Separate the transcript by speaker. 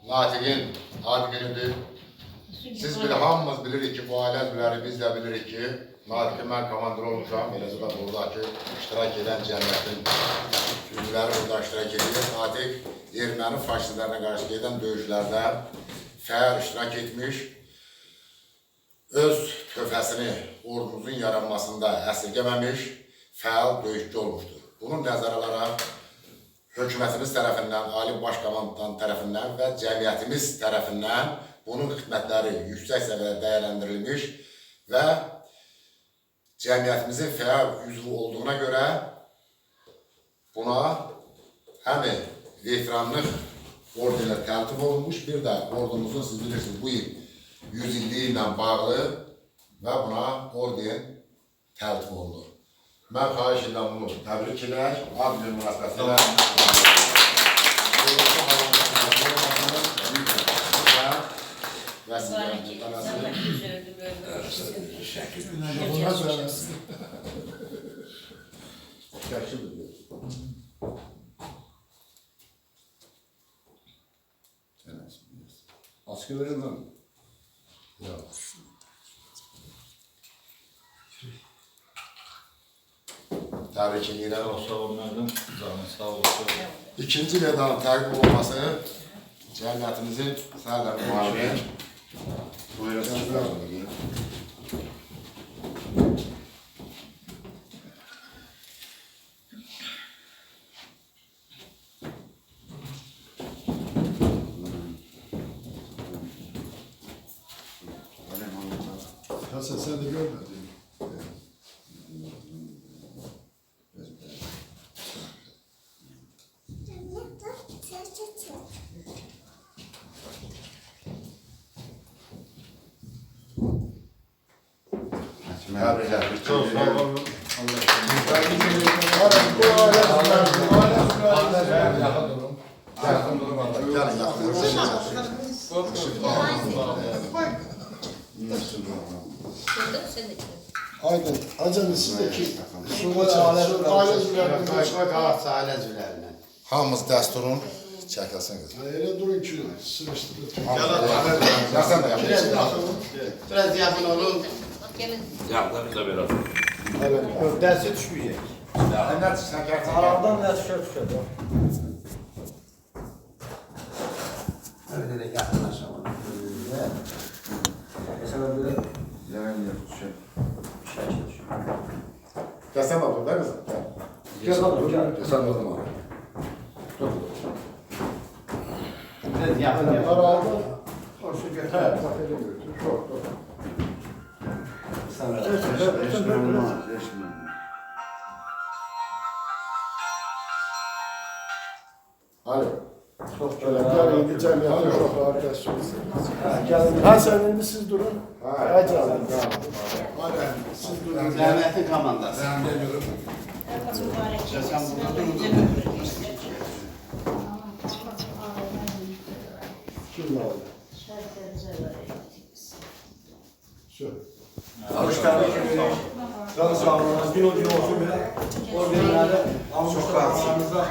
Speaker 1: Natiqin ad günüdür. Siz bir hamımız bilirik ki, bu ailə üzvləri biz də bilirik ki, Natiqin mən komandir olmuşam, eləcə də buradakı iştirak edən cəmiyyətin üzvləri burada iştirak edir. Natiq erməni faşistlərine qarşı gedən döyüşlərdə fəal iştirak etmiş, öz töhfəsini ordumuzun yaranmasında əsirgəməmiş, fəal döyüşçü olmuşdur. Bunun nəzərə alaraq hökumətimiz tərəfindən, Ali Baş Komandan tərəfindən və cəmiyyətimiz tərəfindən bunun xidmətləri yüksək səviyyədə dəyərləndirilmiş və cəmiyyətimizin fəal üzvü olduğuna görə buna həm veteranlıq ordenlə təltif olunmuş, bir də ordumuzun, siz bilirsiniz, bu il 100 illiyi ilə bağlı və buna orden təltif olunur. Mən xahiş edirəm bunu təbrik edək, ad günü münasibətilə. Askerlerin mi? Yok. Təbrik edirəm.
Speaker 2: Sağ olun, mənim canım sağ olsun.
Speaker 1: İkinci medalın təqdim olması cəmiyyətimizin səhərlə müharibə. Buyurun.
Speaker 3: Hasan sen de görmedin.
Speaker 1: Təbrik
Speaker 2: Çok sağ olun.
Speaker 1: Yaxın durun. Gəlin,
Speaker 3: Aydın, Hacı sizdeki
Speaker 4: Aile üzvlərindən.
Speaker 1: hamımız dəsturun çəkilsiniz.
Speaker 3: Öyle durun ki sıvıştırın.
Speaker 1: Yaxın da yaxın.
Speaker 4: Biraz yaxın olun.
Speaker 2: Yaxın da biraz.
Speaker 4: Ördəsi düşməyəcək.
Speaker 1: Nə çıxsan,
Speaker 5: Aradan nə düşər.
Speaker 4: Öyle də yaxınlaşalım.
Speaker 5: Məsələn, belə
Speaker 1: Gəlsən otur da qızım.
Speaker 5: gəl otur, gəl.
Speaker 1: Gəlsən o zaman.
Speaker 4: Biraz yaxın yaxın.
Speaker 3: Aradan
Speaker 4: Hoşu
Speaker 3: he,
Speaker 4: götür.
Speaker 3: kafede götür. Çok.
Speaker 1: Alo.
Speaker 3: Çok güzel. Gelin gideceğim yakın çok arkadaşlarız.
Speaker 5: Gəlin.
Speaker 3: Ha sen indi siz durun.
Speaker 1: Ha,
Speaker 3: Hadi
Speaker 1: tamam,
Speaker 3: abi.
Speaker 1: tamam.
Speaker 3: Hadi siz durun.
Speaker 4: Cəmiyyətin komandası.
Speaker 1: Ben geliyorum.
Speaker 4: Sen burada durun.
Speaker 3: Kim aldı? Şu.
Speaker 5: Hoş geldiniz. Can sağ olun. Gün olsun. Orada almışlar aranızda.